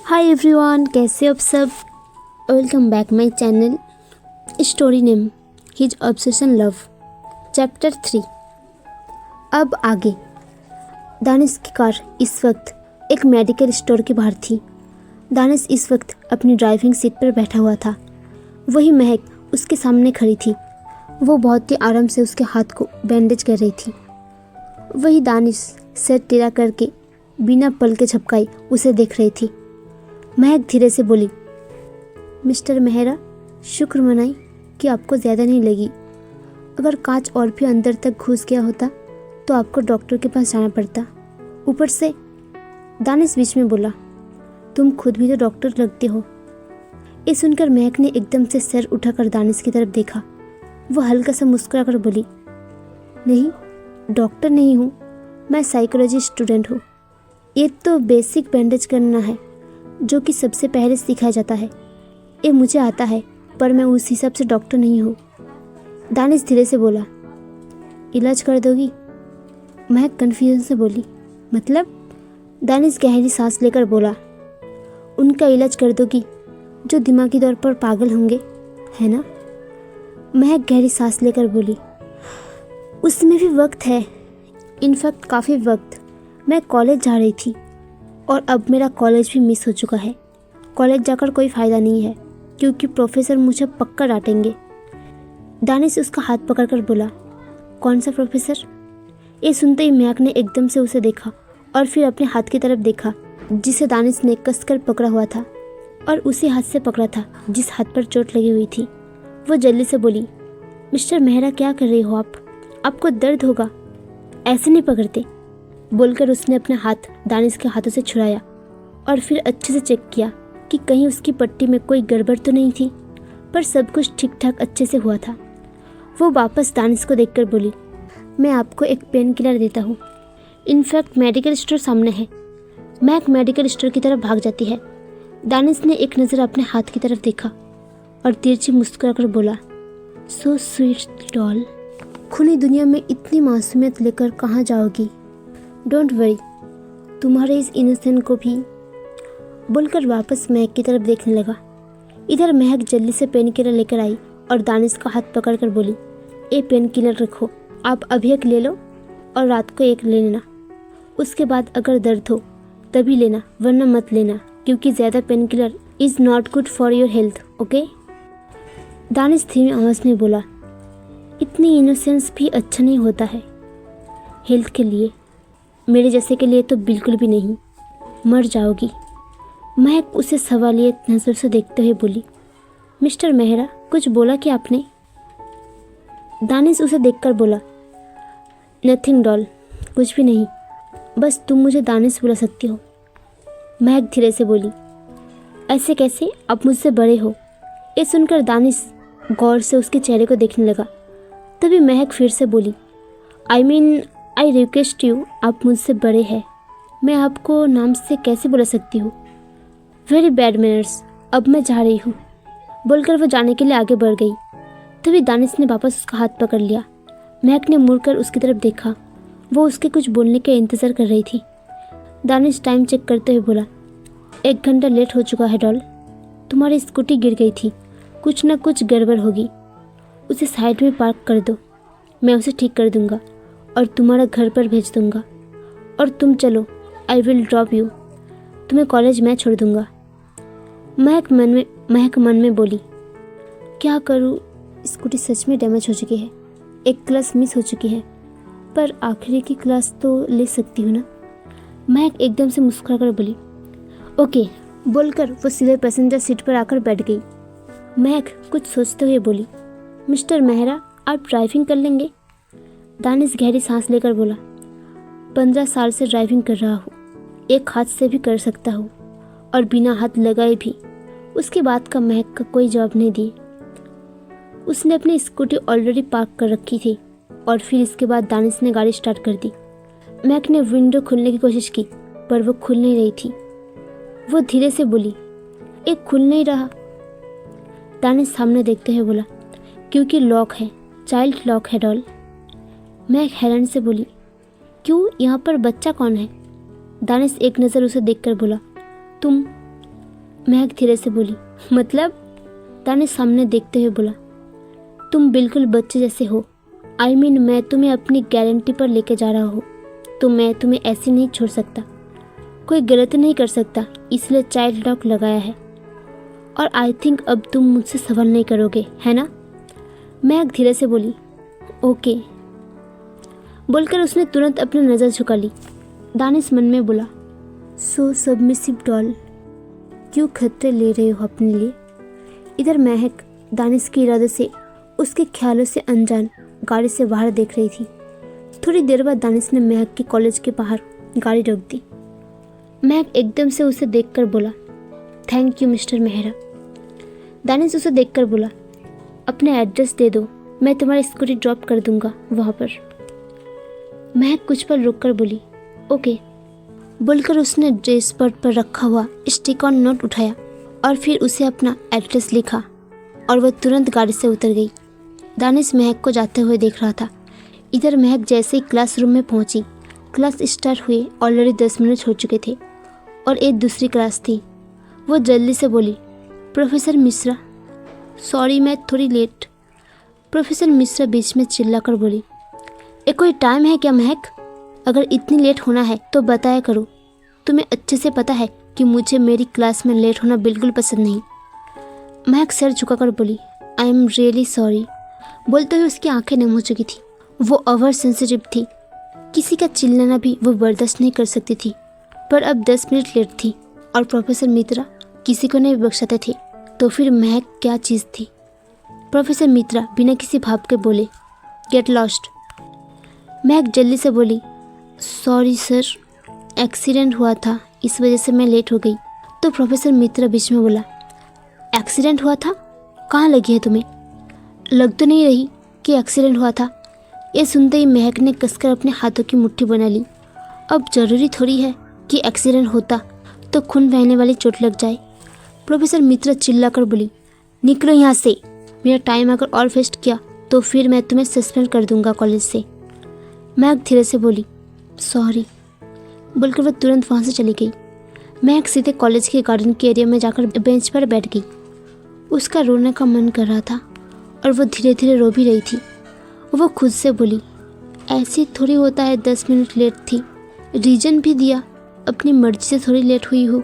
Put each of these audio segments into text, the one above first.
Hi everyone, कैसे हो आप सब। Welcome back my channel. Story name his obsession love, chapter 3। अब आगे। दानिश की कार इस वक्त एक मेडिकल स्टोर के बाहर थी। दानिश इस वक्त अपनी ड्राइविंग सीट पर बैठा हुआ था। वही महक उसके सामने खड़ी थी। वो बहुत ही आराम से उसके हाथ को बैंडेज कर रही थी। वही दानिश सर टेढ़ा करके बिना पलके झपकाए उसे देख रही थी। महक धीरे से बोली, मिस्टर मेहरा, शुक्र मनाई कि आपको ज़्यादा नहीं लगी। अगर कांच और भी अंदर तक घुस गया होता तो आपको डॉक्टर के पास जाना पड़ता। ऊपर से दानिश बीच में बोला, तुम खुद भी तो डॉक्टर लगते हो। ये सुनकर महक ने एकदम से सर उठाकर दानिश की तरफ देखा। वो हल्का सा मुस्कुराकर बोली, नहीं, डॉक्टर नहीं हूँ, मैं साइकोलॉजी स्टूडेंट हूँ। ये तो बेसिक बैंडेज करना है जो कि सबसे पहले सिखाया जाता है। ये मुझे आता है, पर मैं उस हिसाब से डॉक्टर नहीं हूँ। दानिश धीरे से बोला, इलाज कर दोगी? महक कन्फ्यूजन से बोली, मतलब? दानिश गहरी सांस लेकर बोला, उनका इलाज कर दोगी जो दिमागी तौर पर पागल होंगे, है ना? महक गहरी सांस लेकर बोली, उसमें भी वक्त है, इनफैक्ट काफ़ी वक्त। मैं कॉलेज जा रही थी और अब मेरा कॉलेज भी मिस हो चुका है। कॉलेज जाकर कोई फ़ायदा नहीं है क्योंकि प्रोफेसर मुझे पक्का डांटेंगे। दानिश उसका हाथ पकड़कर बोला, कौन सा प्रोफेसर? ये सुनते ही महक ने एकदम से उसे देखा और फिर अपने हाथ की तरफ देखा जिसे दानिश ने कसकर पकड़ा हुआ था और उसी हाथ से पकड़ा था जिस हाथ पर चोट लगी हुई थी। वो जल्दी से बोली, मिस्टर मेहरा, क्या कर रही हो आप? आपको दर्द होगा, ऐसे नहीं पकड़ते। बोलकर उसने अपना हाथ दानिश के हाथों से छुड़ाया और फिर अच्छे से चेक किया कि कहीं उसकी पट्टी में कोई गड़बड़ तो नहीं थी, पर सब कुछ ठीक ठाक अच्छे से हुआ था। वो वापस दानिश को देखकर बोली, मैं आपको एक पेन किलर देता हूँ। इनफैक्ट मेडिकल स्टोर सामने है। महक मेडिकल स्टोर की तरफ भाग जाती है। दानिश ने एक नज़र अपने हाथ की तरफ देखा और तिरछी मुस्कुराकर बोला, सो स्वीट डॉल, खूनी दुनिया में इतनी मासूमियत लेकर कहाँ जाओगी? डोंट वरी, तुम्हारे इस इनोसेंट को भी। बोलकर वापस महक की तरफ देखने लगा। इधर महक जल्दी से पेन किलर लेकर आई और दानिश का हाथ पकड़कर बोली, ये पेन किलर रखो, आप अभी एक ले लो और रात को एक ले लेना। उसके बाद अगर दर्द हो तभी लेना, वरना मत लेना, क्योंकि ज़्यादा pain killer is not good for your health, okay? Danish धीमी आवाज़ में बोला, इतनी इनोसेंस भी अच्छा नहीं होता है हेल्थ के लिए। मेरे जैसे के लिए तो बिल्कुल भी नहीं, मर जाओगी। महक उसे सवालिया नज़र से देखते हुए बोली, मिस्टर मेहरा, कुछ बोला क्या आपने? दानिश उसे देखकर बोला, नथिंग डॉल, कुछ भी नहीं, बस तुम मुझे दानिश बुला सकती हो। महक धीरे से बोली, ऐसे कैसे, आप मुझसे बड़े हो। ये सुनकर दानिश गौर से उसके चेहरे को देखने लगा। तभी महक फिर से बोली, आई रिक्वेस्ट यू, आप मुझसे बड़े हैं, मैं आपको नाम से कैसे बुला सकती हूँ? वेरी बैड मैनर्स, अब मैं जा रही हूँ। बोलकर वो जाने के लिए आगे बढ़ गई। तभी दानिश ने वापस उसका हाथ पकड़ लिया। महक ने मुड़कर उसकी तरफ देखा। वो उसके कुछ बोलने का इंतज़ार कर रही थी। दानिश टाइम चेक करते हुए बोला, 1 घंटा लेट हो चुका है डॉल, तुम्हारी स्कूटी गिर गई थी, कुछ ना कुछ गड़बड़ होगी। उसे साइड में पार्क कर दो, मैं उसे ठीक कर दूंगा और तुम्हारा घर पर भेज दूंगा। और तुम चलो, आई विल ड्रॉप यू, तुम्हें कॉलेज मैं छोड़ दूंगा। महक मन में बोली, क्या करूँ, स्कूटी सच में डैमेज हो चुकी है, एक क्लास मिस हो चुकी है, पर आखिरी की क्लास तो ले सकती हूँ ना। महक एकदम से मुस्कुरा कर बोली, ओके। बोलकर वो सीधे पैसेंजर सीट पर आकर बैठ गई। महक कुछ सोचते हुए बोली, मिस्टर मेहरा, आप ड्राइविंग कर लेंगे? दानिश गहरी सांस लेकर बोला, 15 साल से ड्राइविंग कर रहा हूँ, एक हाथ से भी कर सकता हूँ और बिना हाथ लगाए भी। उसके बाद का महक का कोई जवाब नहीं दिए। उसने अपनी स्कूटी ऑलरेडी पार्क कर रखी थी और फिर इसके बाद दानिश ने गाड़ी स्टार्ट कर दी। महक ने विंडो खोलने की कोशिश की पर वो खुल नहीं रही थी। वो धीरे से बोली, एक खुल नहीं रहा। दानिश सामने देखते हुए बोला, क्योंकि लॉक है, चाइल्ड लॉक है डॉल। महक हैरान से बोली, क्यों, यहाँ पर बच्चा कौन है? दानिश एक नज़र उसे देखकर बोला, तुम। महक धीरे से बोली, मतलब? दानिश सामने देखते हुए बोला, तुम बिल्कुल बच्चे जैसे हो। मैं तुम्हें अपनी गारंटी पर लेके जा रहा हूँ, तो मैं तुम्हें ऐसे नहीं छोड़ सकता। कोई गलती नहीं कर सकता, इसलिए चाइल्ड लॉक लगाया है। और आई थिंक अब तुम मुझसे सवाल नहीं करोगे, है ना? महक धीरे से बोली, ओके। बोलकर उसने तुरंत अपनी नज़र झुका ली। दानिश मन में बोला, सो सबमिसिव डॉल, क्यों खतरे ले रहे हो अपने लिए? इधर महक दानिश के इरादे से, उसके ख्यालों से अनजान गाड़ी से बाहर देख रही थी। थोड़ी देर बाद दानिश ने महक के कॉलेज के बाहर गाड़ी रोक दी। महक एकदम से उसे देखकर बोला, thank you mister Mehra. Danish उसे देखकर बोला, अपना एड्रेस दे दो, मैं तुम्हारी स्कूटी ड्रॉप कर दूंगा वहाँ पर। महक कुछ पल रुककर बोली, ओके। बोलकर उसने डैशबोर्ड पर रखा हुआ स्टिक ऑन नोट उठाया और फिर उसे अपना एड्रेस लिखा और वह तुरंत गाड़ी से उतर गई। दानिश महक को जाते हुए देख रहा था। इधर महक जैसे ही क्लासरूम में पहुंची, क्लास स्टार्ट हुए ऑलरेडी 10 मिनट हो चुके थे और एक दूसरी क्लास थी। वो जल्दी से बोली, प्रोफेसर मिश्रा, सॉरी मैं थोड़ी लेट। प्रोफेसर मिश्रा बीच में चिल्लाकर बोली, ये कोई टाइम है क्या महक? अगर इतनी लेट होना है तो बताया करो। तुम्हें अच्छे से पता है कि मुझे मेरी क्लास में लेट होना बिल्कुल पसंद नहीं। महक सर झुकाकर बोली, आई एम रियली सॉरी। बोलते हुए उसकी आंखें नम हो चुकी थी। वो ओवर सेंसिटिव थी, किसी का चिल्लाना भी वो बर्दाश्त नहीं कर सकती थी। पर अब 10 मिनट लेट थी और प्रोफेसर मित्रा किसी को नहीं बख्शाते थे, तो फिर महक क्या चीज़ थी? प्रोफेसर मित्रा बिना किसी भाव के बोले, गेट लॉस्ट। महक जल्दी से बोली, सॉरी सर, एक्सीडेंट हुआ था, इस वजह से मैं लेट हो गई। तो प्रोफेसर मित्रा बीच में बोला, एक्सीडेंट हुआ था? कहाँ लगी है तुम्हें? लग तो नहीं रही कि एक्सीडेंट हुआ था। ये सुनते ही महक ने कसकर अपने हाथों की मुट्ठी बना ली। अब ज़रूरी थोड़ी है कि एक्सीडेंट होता तो खून बहने वाली चोट लग जाए। प्रोफेसर मित्रा चिल्लाकर बोली, निकलो यहाँ से। मेरा टाइम अगर और वेस्ट किया तो फिर मैं तुम्हें सस्पेंड कर दूंगा कॉलेज से। महक धीरे से बोली, सॉरी। बोलकर वह तुरंत वहाँ से चली गई। महक सीधे कॉलेज के गार्डन के एरिया में जाकर बेंच पर बैठ गई। उसका रोने का मन कर रहा था और वो धीरे धीरे रो भी रही थी। वो खुद से बोली, ऐसे थोड़ी होता है, 10 मिनट लेट थी, रीज़न भी दिया, अपनी मर्जी से थोड़ी लेट हुई हो।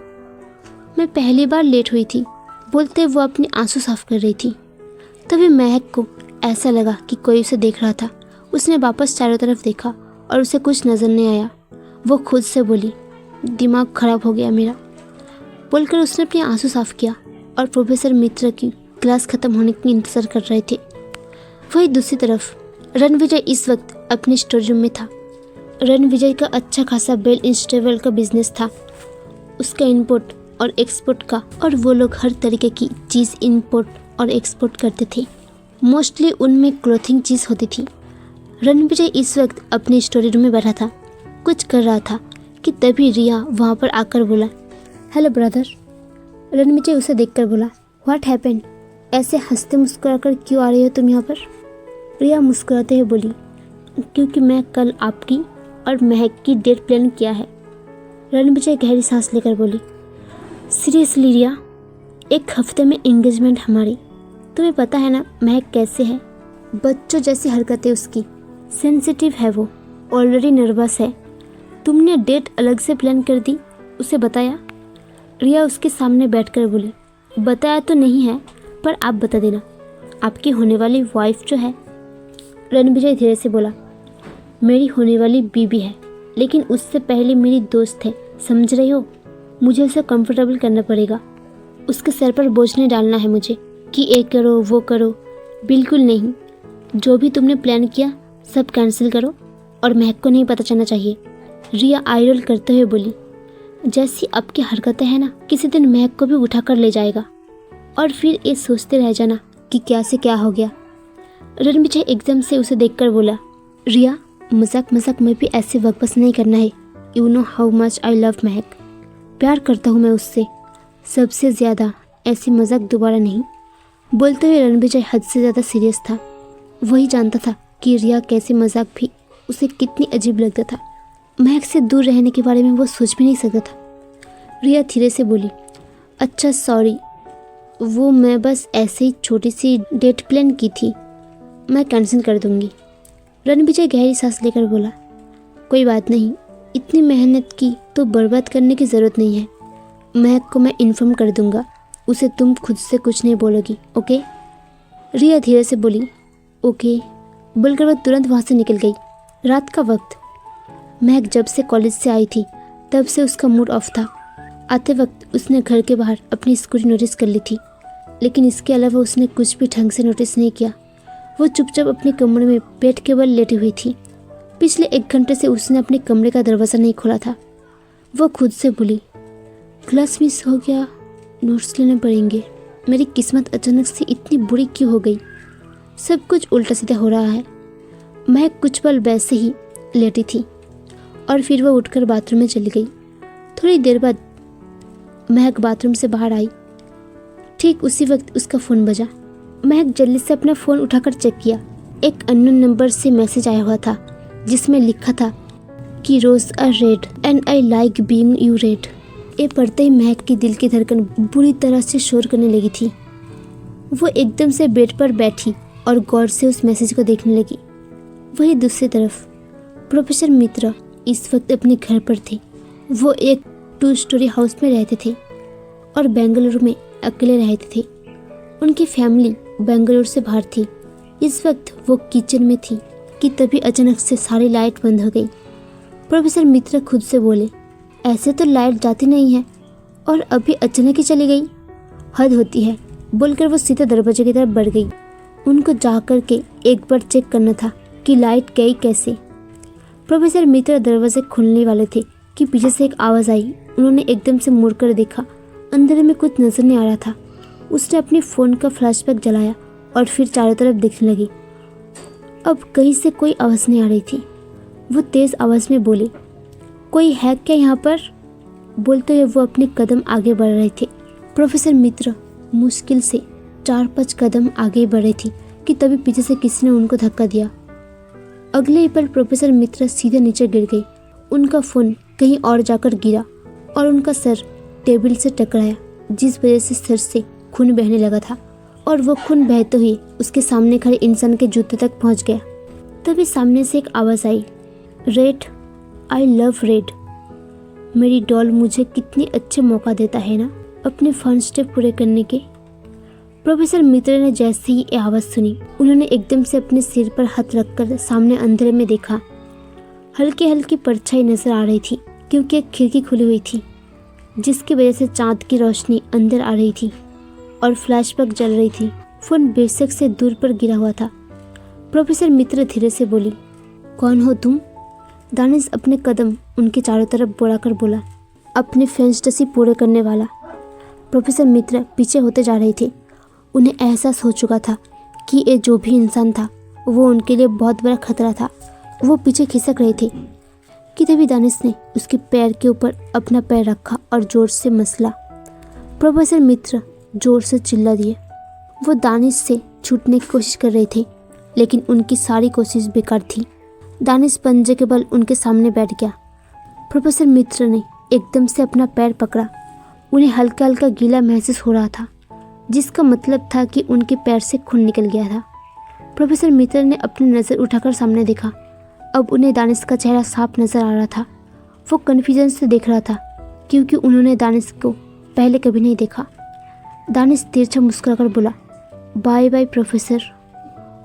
मैं पहली बार लेट हुई थी। बोलते वो अपने आंसू साफ कर रही थी। तभी महक को ऐसा लगा कि कोई उसे देख रहा था। उसने वापस चारों तरफ देखा और उसे कुछ नज़र नहीं आया। वो खुद से बोली, दिमाग खराब हो गया मेरा। बोलकर उसने अपने आंसू साफ किया और प्रोफेसर मित्रा की क्लास ख़त्म होने की इंतज़ार कर रहे थे। वही दूसरी तरफ रणविजय इस वक्त अपने स्टोर रूम में था। रणविजय का अच्छा खासा बेल इंस्टेबल का बिजनेस था, उसका इम्पोर्ट और एक्सपोर्ट का, और वो लोग हर तरीके की चीज़ इम्पोर्ट और एक्सपोर्ट करते थे। मोस्टली उनमें क्लोथिंग चीज़ होती थी। रणविजय इस वक्त अपने स्टोरी रूम में बैठा था, कुछ कर रहा था कि तभी रिया वहाँ पर आकर बोला, हेलो ब्रदर। रणविजय उसे देखकर बोला, व्हाट हैपेंड? ऐसे हंसते मुस्कुराकर क्यों आ रही हो तुम यहाँ पर? रिया मुस्कुराते हुए बोली, क्योंकि मैं कल आपकी और महक की डेट प्लान किया है। रणविजय गहरी सांस लेकर बोली, सीरियसली रिया? 1 हफ्ते में एंगेजमेंट हमारी। तुम्हें पता है ना महक कैसे है? बच्चों जैसी हरकतें उसकी, सेंसिटिव है वो, ऑलरेडी नर्वस है। तुमने डेट अलग से प्लान कर दी, उसे बताया? रिया उसके सामने बैठकर बोली, बताया तो नहीं है, पर आप बता देना, आपकी होने वाली वाइफ जो है। रणविजय धीरे से बोला, मेरी होने वाली बीबी है, लेकिन उससे पहले मेरी दोस्त है, समझ रही हो? मुझे उसे कंफर्टेबल करना पड़ेगा। उसके सर पर बोझ नहीं डालना है मुझे कि ये करो वो करो। बिल्कुल नहीं, जो भी तुमने प्लान किया सब कैंसिल करो और महक को नहीं पता चलना चाहिए। रिया आई रोल करते हुए बोली, जैसी आपकी हरकतें हैं ना, किसी दिन महक को भी उठा कर ले जाएगा और फिर ये सोचते रह जाना कि क्या से क्या हो गया। रणविजय एकदम से उसे देखकर बोला, रिया मजाक मजाक में भी ऐसे वापस नहीं करना है। You know how much I love महक। प्यार करता हूँ मैं उससे सबसे ज़्यादा, ऐसी मजाक दोबारा नहीं। बोलते हुए रणविजय हद से ज़्यादा सीरियस था। वही जानता था कि रिया कैसे मजाक भी उसे कितनी अजीब लगता था। महक से दूर रहने के बारे में वो सोच भी नहीं सकता था। रिया धीरे से बोली, अच्छा सॉरी, वो मैं बस ऐसे ही छोटी सी डेट प्लान की थी, मैं कैंसिल कर दूंगी। रणविजय गहरी सांस लेकर बोला, कोई बात नहीं, इतनी मेहनत की तो बर्बाद करने की ज़रूरत नहीं है। महक को मैं इन्फॉर्म कर दूंगा, उसे तुम खुद से कुछ नहीं बोलोगी, ओके? रिया धीरे से बोली, ओके बोलकर वह तुरंत वहाँ से निकल गई। रात का वक्त। महक जब से कॉलेज से आई थी तब से उसका मूड ऑफ था। आते वक्त उसने घर के बाहर अपनी स्कूटी नोटिस कर ली थी, लेकिन इसके अलावा उसने कुछ भी ढंग से नोटिस नहीं किया। वो चुपचाप अपने कमरे में पेट के बल लेटी हुई थी। पिछले 1 घंटे से उसने अपने कमरे का दरवाज़ा नहीं खोला था। वो खुद से बोली, क्लास मिस हो गया, नोट्स लेने पड़ेंगे। मेरी किस्मत अचानक से इतनी बुरी क्यों हो गई? सब कुछ उल्टा सीधा हो रहा है। महक कुछ पल वैसे ही लेटी थी और फिर वह उठकर बाथरूम में चली गई। थोड़ी देर बाद महक बाथरूम से बाहर आई। ठीक उसी वक्त उसका फ़ोन बजा। महक जल्दी से अपना फ़ोन उठाकर चेक किया। एक अननोन नंबर से मैसेज आया हुआ था जिसमें लिखा था कि rose are red and I like being you red. ये पढ़ते ही महक की दिल की धड़कन बुरी तरह से शोर करने लगी थी। वो एकदम से बेड पर बैठी और गौर से उस मैसेज को देखने लगी। वही दूसरी तरफ प्रोफेसर मित्रा इस वक्त अपने घर पर थे। वो एक 2 स्टोरी हाउस में रहते थे और बेंगलुरु में अकेले रहते थे। उनकी फैमिली बेंगलुरु से बाहर थी। इस वक्त वो किचन में थी कि तभी अचानक से सारी लाइट बंद हो गई। प्रोफेसर मित्रा खुद से बोले, ऐसे तो लाइट जाती नहीं है और अभी अचानक ही चली गई, हद होती है। बोलकर वो सीधा दरवाजे की तरफ बढ़ गई। उनको जा कर के एक बार चेक करना था कि लाइट गई कैसे। प्रोफेसर मित्रा दरवाजे खोलने वाले थे कि पीछे से एक आवाज़ आई। उन्होंने एकदम से मुड़कर देखा, अंदर में कुछ नजर नहीं आ रहा था। उसने अपने फ़ोन का फ्लैशबैक जलाया और फिर चारों तरफ देखने लगी। अब कहीं से कोई आवाज़ नहीं आ रही थी। वो तेज़ आवाज़ में बोली, कोई है क्या यहाँ पर? बोलते हुए वो अपने कदम आगे बढ़ रहे थे। प्रोफेसर मित्रा मुश्किल से 4-5 कदम आगे बढ़ी थी कि तभी पीछे से किसी ने उनको धक्का दिया। अगले ही पल प्रोफेसर मित्रा सीधे नीचे गिर गई। उनका फ़ोन कहीं और जाकर गिरा और उनका सर टेबल से टकराया, जिस वजह से सर से खून बहने लगा था और वो खून बहते हुए उसके सामने खड़े इंसान के जूते तक पहुंच गया। तभी सामने से एक आवाज़ आई, रेड, आई लव रेड। मेरी डॉल मुझे कितने अच्छे मौका देता है ना अपने फन स्टेप पूरे करने के। प्रोफेसर मित्रा ने जैसे ही ये आवाज़ सुनी, उन्होंने एकदम से अपने सिर पर हाथ रखकर सामने अंधेरे में देखा। हल्की हल्की परछाई नजर आ रही थी क्योंकि एक खिड़की खुली हुई थी, जिसकी वजह से चाँद की रोशनी अंदर आ रही थी और फ्लैशबैक जल रही थी। फ़ोन बेशक से दूर पर गिरा हुआ था। प्रोफेसर मित्रा धीरे से बोली, कौन हो तुम? दानिश अपने कदम उनके चारों तरफ बढ़ाकर बोला, अपने फैंटेसी पूरे करने वाला। प्रोफेसर मित्रा पीछे होते जा रहे थे। उन्हें एहसास हो चुका था कि ये जो भी इंसान था वो उनके लिए बहुत बड़ा खतरा था। वो पीछे खिसक रहे थे कि तभी दानिश ने उसके पैर के ऊपर अपना पैर रखा और जोर से मसला। प्रोफेसर मित्रा जोर से चिल्ला दिए। वो दानिश से छूटने की कोशिश कर रहे थे, लेकिन उनकी सारी कोशिश बेकार थी। दानिश पंजे के बल उनके सामने बैठ गया। प्रोफेसर मित्रा ने एकदम से अपना पैर पकड़ा। उन्हें हल्का हल्का गीला महसूस हो रहा था, जिसका मतलब था कि उनके पैर से खून निकल गया था। प्रोफेसर मित्रा ने अपनी नज़र उठाकर सामने देखा। अब उन्हें दानिश का चेहरा साफ नजर आ रहा था। वो कन्फ्यूजन से देख रहा था क्योंकि उन्होंने दानिश को पहले कभी नहीं देखा। दानिश तिरछा मुस्कुराकर बोला, बाय बाय प्रोफेसर,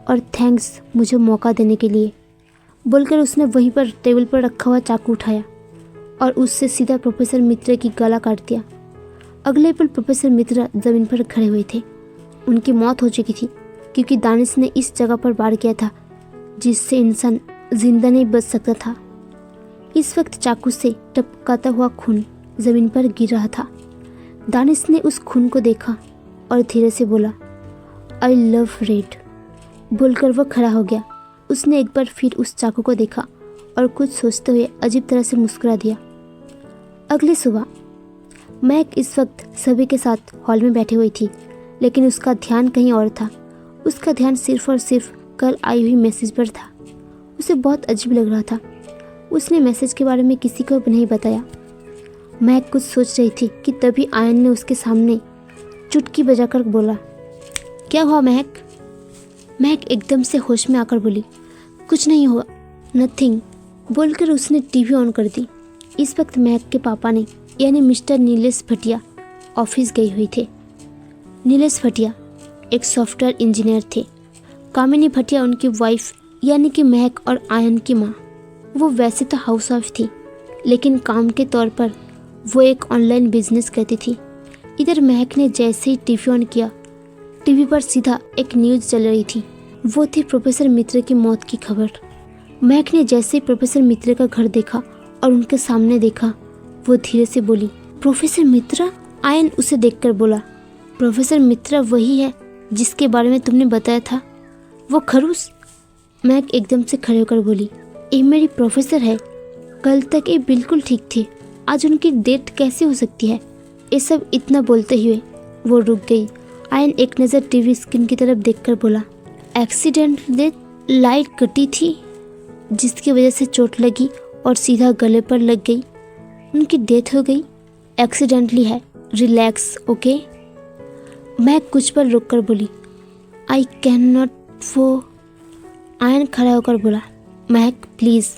और थैंक्स मुझे मौका देने के लिए। बोलकर उसने वहीं पर टेबल पर रखा हुआ चाकू उठाया और उससे सीधा प्रोफेसर मित्रा की गला काट दिया। अगले पल प्रोफेसर मित्रा ज़मीन पर खड़े हुए थे। उनकी मौत हो चुकी थी क्योंकि दानिश ने इस जगह पर वार किया था जिससे इंसान जिंदा नहीं बच सकता था। इस वक्त चाकू से टपकाता हुआ खून ज़मीन पर गिर रहा था। दानिश ने उस खून को देखा और धीरे से बोला, आई लव रेड। बोलकर वह खड़ा हो गया। उसने एक बार फिर उस चाकू को देखा और कुछ सोचते हुए अजीब तरह से मुस्कुरा दिया। अगली सुबह महक इस वक्त सभी के साथ हॉल में बैठी हुई थी, लेकिन उसका ध्यान कहीं और था। उसका ध्यान सिर्फ और सिर्फ कल आई हुई मैसेज पर था। उसे बहुत अजीब लग रहा था। उसने मैसेज के बारे में किसी को नहीं बताया। महक कुछ सोच रही थी कि तभी आयन ने उसके सामने चुटकी बजाकर बोला, क्या हुआ महक? महक एकदम से होश में आकर बोली, कुछ नहीं हुआ, नथिंग, बोलकर उसने टीवी ऑन कर दी। इस वक्त महक के पापा ने यानी मिस्टर नीलेश भटिया ऑफिस गए हुए थे। नीलेश भटिया एक सॉफ्टवेयर इंजीनियर थे। कामिनी भटिया उनकी वाइफ यानी कि महक और आयन की माँ। वो वैसे तो हाउस वाइफ थी, लेकिन काम के तौर पर वो एक ऑनलाइन बिजनेस करती थी। इधर महक ने जैसे ही टीवी ऑन किया, टीवी पर सीधा एक न्यूज़ चल रही थी। वो थी प्रोफेसर मित्र की मौत की खबर। महक ने जैसे ही प्रोफेसर मित्र का घर देखा और उनके सामने देखा, वो धीरे से बोली, प्रोफेसर मित्र? आयन उसे देखकर बोला, प्रोफेसर मित्र वही है जिसके बारे में तुमने बताया था, वो खरूस? महक एकदम से खड़े होकर बोली, ये मेरी प्रोफेसर है, कल तक ये बिल्कुल ठीक थे, आज उनकी डेथ कैसे हो सकती है? ये सब इतना बोलते हुए वो रुक गई। आयन एक नज़र टीवी स्क्रीन की तरफ देखकर बोला, एक्सीडेंट डेथ, लाइट कटी थी जिसकी वजह से चोट लगी और सीधा गले पर लग गई, उनकी डेथ हो गई, एक्सीडेंटली है, रिलैक्स, ओके? मैं कुछ पर रुक कर बोली, आई कैन नॉट वो। आयन खड़ा होकर बोला, Mahak please,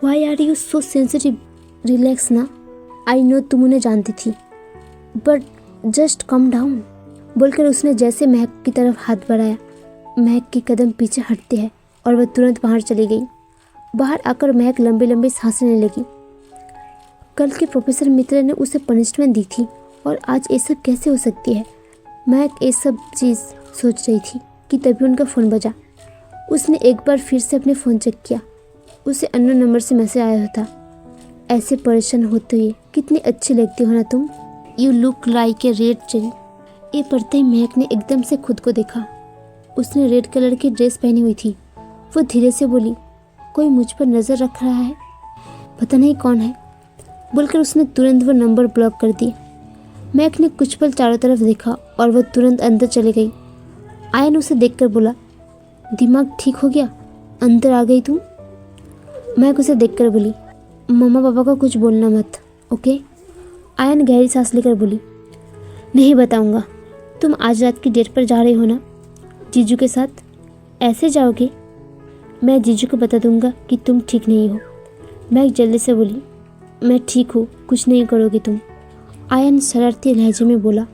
why are you so sensitive, relax ना, आई नो तुम उन्हें जानती थी, बट जस्ट कम डाउन, बोलकर उसने जैसे महक की तरफ हाथ बढ़ाया, महक के कदम पीछे हटते हैं और वह तुरंत बाहर चली गई। बाहर आकर महक लंबी लंबी सांसें लेने लगी। कल के प्रोफेसर मित्र ने उसे पनिशमेंट दी थी और आज ये सब कैसे हो सकती है? महक ये सब चीज़ सोच रही थी कि तभी उनका फ़ोन बजा। उसने एक बार फिर से अपने फ़ोन चेक किया। उसे अननोन नंबर से मैसेज आया था, ऐसे परेशान होते हुए कितनी अच्छी लगती हो ना तुम, you look like a red cherry. ये पढ़ते ही महक ने एकदम से खुद को देखा। उसने रेड कलर की ड्रेस पहनी हुई थी। वो धीरे से बोली, कोई मुझ पर नज़र रख रहा है, पता नहीं कौन है, बोलकर उसने तुरंत वो नंबर ब्लॉक कर दिए। महक ने कुछ पल चारों तरफ देखा और वह तुरंत अंदर चली गई। आयन उसे देखकर बोला, दिमाग ठीक हो गया, अंदर आ गई तुम? महक उसे देखकर बोली, मम्मा पापा को कुछ बोलना मत, ओके? आयन गहरी सांस लेकर बोली, नहीं बताऊंगा। तुम आज रात की डेट पर जा रही हो ना जीजू के साथ? ऐसे जाओगे? मैं जीजू को बता दूंगा कि तुम ठीक नहीं हो। महक जल्दी से बोली, मैं ठीक हूँ, कुछ नहीं करोगे तुम। आयन शरारती लहजे में बोला,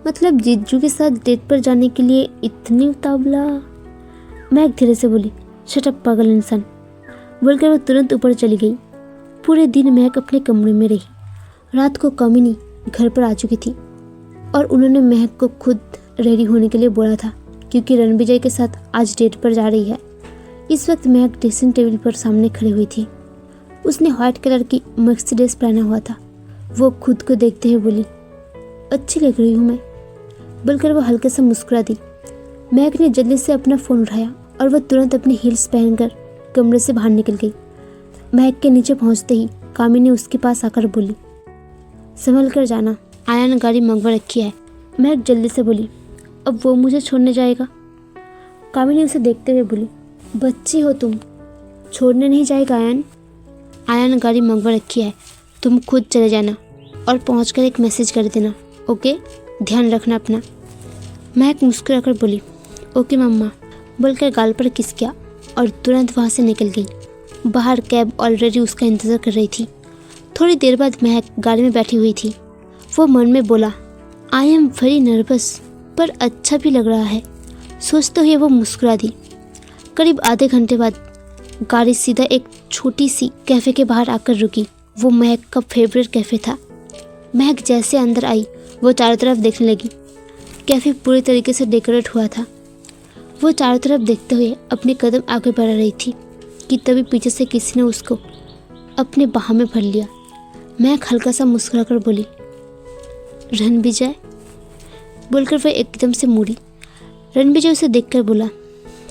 मतलब जीजू के साथ डेट पर जाने के लिए इतनी उतावला? महक धीरे से बोली, शट अप पागल इंसान, बोलकर वो तुरंत ऊपर चली गई। पूरे दिन महक अपने कमरे में रही। रात को कामिनी घर पर आ चुकी थी और उन्होंने महक को खुद रेडी होने के लिए बोला था क्योंकि रणविजय के साथ आज डेट पर जा रही है। इस वक्त महक ड्रेसिंग टेबल पर सामने खड़ी हुई थी। उसने व्हाइट कलर की मर्सिडीज पहना हुआ था। वो खुद को देखते हुए बोली, अच्छी लग रही हूँ मैं, बोलकर वो हल्के से मुस्कुरा दी। महक ने जल्दी से अपना फ़ोन उठाया और वह तुरंत अपने हील्स पहनकर कमरे से बाहर निकल गई। महक के नीचे पहुंचते ही कामिनी उसके पास आकर बोली, संभल कर जाना, आयन गाड़ी मंगवा रखी है। महक जल्दी से बोली, अब वो मुझे छोड़ने जाएगा? कामिनी उसे देखते हुए बोली, बच्ची हो तुम, छोड़ने नहीं जाएगा आयन। आयन गाड़ी मंगवा रखी है, तुम खुद चले जाना और पहुंचकर एक मैसेज कर देना, ओके? ध्यान रखना अपना। महक मुस्कुरा कर बोली, ओके मम्मा, बोलकर गाल पर किस किया और तुरंत वहाँ से निकल गई। बाहर कैब ऑलरेडी उसका इंतज़ार कर रही थी। थोड़ी देर बाद महक गाड़ी में बैठी हुई थी। वो मन में बोला, आई एम वेरी नर्वस, पर अच्छा भी लग रहा है। सोचते हुए वो मुस्कुरा दी। करीब आधे घंटे बाद गाड़ी सीधा एक छोटी सी कैफ़े के बाहर आकर रुकी। वो महक का फेवरेट कैफ़े था। महक जैसे अंदर आई, वो चारों तरफ देखने लगी। कैफ़े पूरी तरीके से डेकोरेट हुआ था। वो चारों तरफ देखते हुए अपने कदम आगे बढ़ा रही थी कि तभी पीछे से किसी ने उसको अपने बाह में भर लिया। महक हल्का सा मुस्कुराकर बोली, रणविजय, बोलकर वह एकदम से मुड़ी। रणविजय उसे देखकर बोला,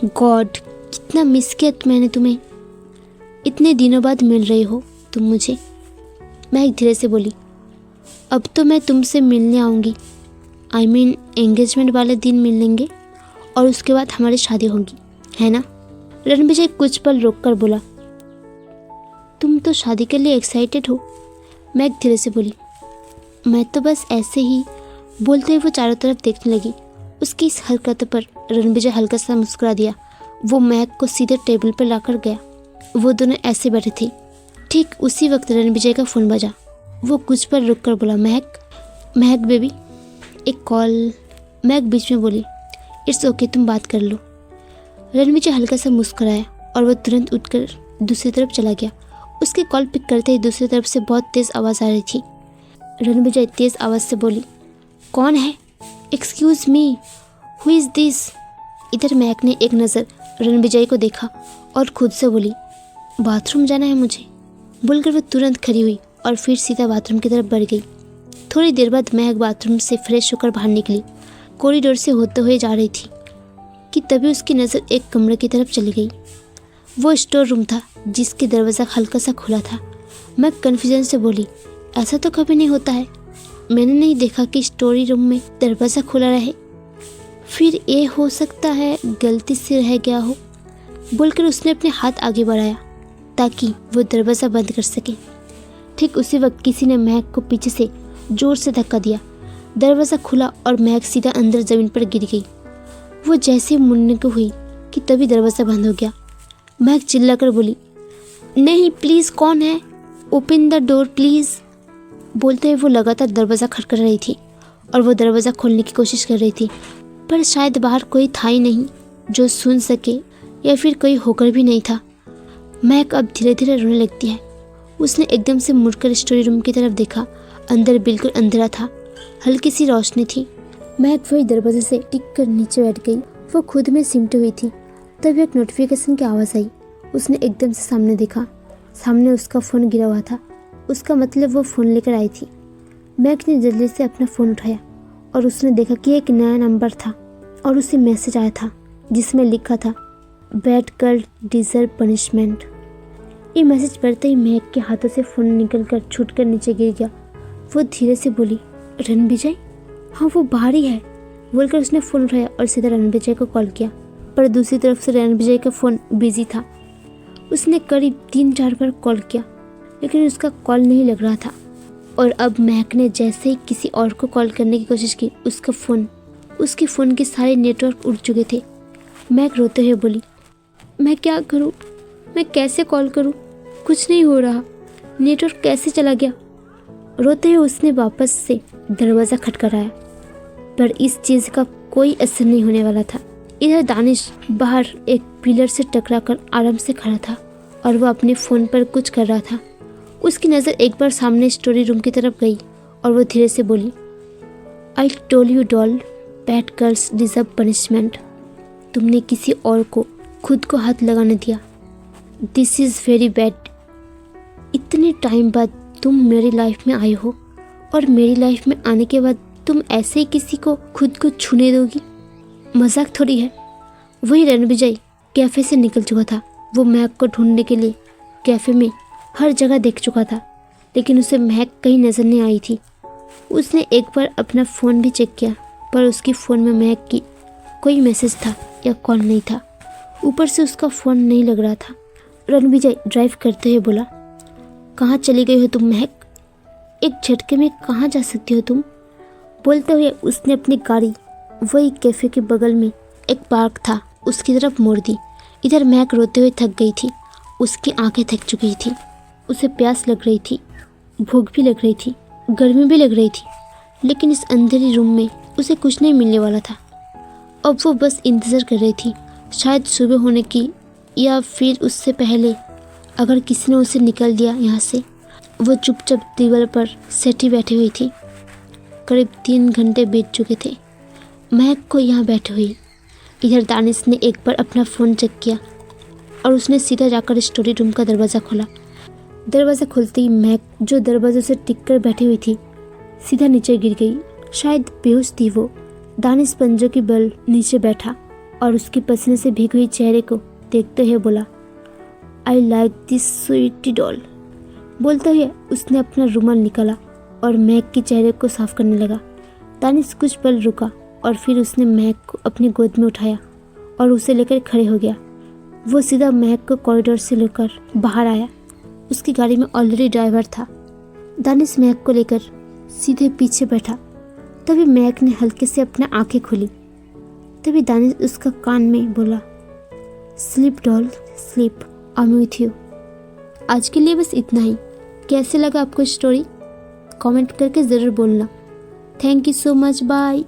गॉड, कितना मिस किया मैंने तुम्हें, इतने दिनों बाद मिल रहे हो तुम मुझे। महक धीरे से बोली, अब तो मैं तुमसे मिलने आऊँगी, आई मीन एंगेजमेंट वाले दिन मिल लेंगे और उसके बाद हमारी शादी होगी, है ना? रणविजय कुछ पल रोककर बोला, तुम तो शादी के लिए एक्साइटेड हो। महक धीरे से बोली, मैं तो बस ऐसे ही, बोलते हुए वो चारों तरफ देखने लगी। उसकी इस हरकत पर रणविजय हल्का सा मुस्कुरा दिया। वो महक को सीधे टेबल पर लाकर गया। वो दोनों ऐसे बैठे थे। ठीक उसी वक्त रणविजय का फ़ोन बजा। वो कुछ पर रुक कर बोला, महक बेबी, एक कॉल। महक बीच में बोली, इट्स ओके, तुम बात कर लो। रणविजय हल्का सा मुस्कुराया और वह तुरंत उठकर दूसरी तरफ चला गया। उसके कॉल पिक करते ही दूसरी तरफ से बहुत तेज़ आवाज़ आ रही थी। रणविजय तेज़ आवाज़ से बोली, कौन है? Excuse me, who is this? इधर महक ने एक नज़र रणविजय को देखा और खुद से बोली, बाथरूम जाना है मुझे। बोलकर वह तुरंत खड़ी हुई और फिर सीधा बाथरूम की तरफ बढ़ गई। थोड़ी देर बाद महक बाथरूम से फ्रेश होकर बाहर निकली। कॉरिडोर से होते हुए जा रही थी कि तभी उसकी नज़र एक कमरे की तरफ चली गई। वो स्टोर रूम था जिसके दरवाज़ा हल्का सा खुला था। महक कन्फ्यूजन से बोली, ऐसा तो कभी नहीं होता है, मैंने नहीं देखा कि स्टोरी रूम में दरवाज़ा खुला रहे। फिर ये हो सकता है गलती से रह गया हो। बोलकर उसने अपने हाथ आगे बढ़ाया ताकि वो दरवाज़ा बंद कर सके। ठीक उसी वक्त किसी ने महक को पीछे से ज़ोर से धक्का दिया। दरवाज़ा खुला और महक सीधा अंदर ज़मीन पर गिर गई। वो जैसे मुड़ने को हुई कि तभी दरवाज़ा बंद हो गया। महक चिल्लाकर बोली, नहीं प्लीज़, कौन है? Open the door please. बोलते हुए वो लगातार दरवाज़ा खटखटा रही थी और वो दरवाज़ा खोलने की कोशिश कर रही थी, पर शायद बाहर कोई था ही नहीं जो सुन सके, या फिर कोई होकर भी नहीं था। महक अब धीरे धीरे रोने लगती है। उसने एकदम से मुड़कर स्टोरी रूम की तरफ देखा। अंदर बिल्कुल अंधेरा था, हल्की सी रोशनी थी। महक वही दरवाजे से टिक कर नीचे बैठ गई। वो खुद में सिमटी हुई थी। तभी एक नोटिफिकेशन की आवाज़ आई। उसने एकदम से सामने देखा। सामने उसका फ़ोन गिरा हुआ था। उसका मतलब वो फ़ोन लेकर आई थी। महक ने जल्दी से अपना फ़ोन उठाया और उसने देखा कि एक नया नंबर था और उसे मैसेज आया था जिसमें लिखा था, बैड गर्ल डिजर्व पनिशमेंट। ये मैसेज पढ़ते ही महक के हाथों से फ़ोन निकलकर छूटकर नीचे गिर गया। वो धीरे से बोली, रणविजय? हाँ, वो बाहर ही है। बोलकर उसने फ़ोन उठाया और सीधा रणविजय को कॉल किया, पर दूसरी तरफ से रणविजय का फ़ोन बिजी था। उसने करीब 3-4 बार कॉल किया लेकिन उसका कॉल नहीं लग रहा था। और अब महक ने जैसे ही किसी और को कॉल करने की कोशिश की, उसके फ़ोन के सारे नेटवर्क उड़ चुके थे। महक रोते हुए बोली, मैं क्या करूं? मैं कैसे कॉल करूं? कुछ नहीं हो रहा, नेटवर्क कैसे चला गया? रोते हुए उसने वापस से दरवाज़ा खटखटाया, पर इस चीज़ का कोई असर नहीं होने वाला था। इधर दानिश बाहर एक पिलर से टकराकर आराम से खड़ा था और वह अपने फ़ोन पर कुछ कर रहा था। उसकी नज़र एक बार सामने स्टोरी रूम की तरफ गई और वो धीरे से बोली, I told you doll, bad girls deserve punishment. तुमने किसी और को खुद को हाथ लगाने दिया। This is very bad. इतने टाइम बाद तुम मेरी लाइफ में आई हो और मेरी लाइफ में आने के बाद तुम ऐसे ही किसी को खुद को छूने दोगी? मजाक थोड़ी है। वही रणविजय कैफ़े से निकल चुका था। वो महक को ढूंढने के लिए कैफ़े में हर जगह देख चुका था, लेकिन उसे महक कहीं नज़र नहीं आई थी। उसने एक बार अपना फ़ोन भी चेक किया, पर उसकी फ़ोन में महक की कोई मैसेज था या कॉल नहीं था। ऊपर से उसका फ़ोन नहीं लग रहा था। रणविजय ड्राइव करते हुए बोला, कहाँ चली गई हो तुम महक? एक झटके में कहाँ जा सकती हो तुम? बोलते हुए उसने अपनी गाड़ी वही कैफ़े के बगल में एक पार्क था उसकी तरफ मोड़ दी। इधर महक रोते हुए थक गई थी। उसकी आंखें थक चुकी थी। उसे प्यास लग रही थी, भूख भी लग रही थी, गर्मी भी लग रही थी, लेकिन इस अंधेरी रूम में उसे कुछ नहीं मिलने वाला था। अब वो बस इंतज़ार कर रही थी, शायद सुबह होने की, या फिर उससे पहले अगर किसी ने उसे निकाल दिया यहाँ से। वो चुपचाप दीवार पर सेटी बैठी हुई थी। करीब 3 घंटे बीत चुके थे महक को यहाँ बैठे हुई। इधर दानिश ने एक बार अपना फ़ोन चेक किया और उसने सीधा जाकर स्टोरी रूम का दरवाज़ा खोला। दरवाज़ा खुलते ही महक, जो दरवाजे से टिक कर बैठी हुई थी, सीधा नीचे गिर गई। शायद बेहोश थी वो। दानिश पंजों की बल नीचे बैठा और उसके पसीने से भीगे हुए चेहरे को देखते हुए बोला, I like this sweetie doll. बोलते हुए उसने अपना रुमाल निकाला और महक के चेहरे को साफ करने लगा। दानिश कुछ पल रुका और फिर उसने महक को अपनी गोद में उठाया और उसे लेकर खड़े हो गया। वो सीधा महक को कॉरिडोर से लेकर बाहर आया। उसकी गाड़ी में ऑलरेडी ड्राइवर था। दानिश महक को लेकर सीधे पीछे बैठा। तभी मैक ने हल्के से अपनी आंखें खोली। तभी दानिश उसका कान में बोला, sleep doll sleep, I am with you. आज के लिए बस इतना ही। कैसे लगा आपको स्टोरी? कमेंट करके ज़रूर बोलना। Thank you so much, bye.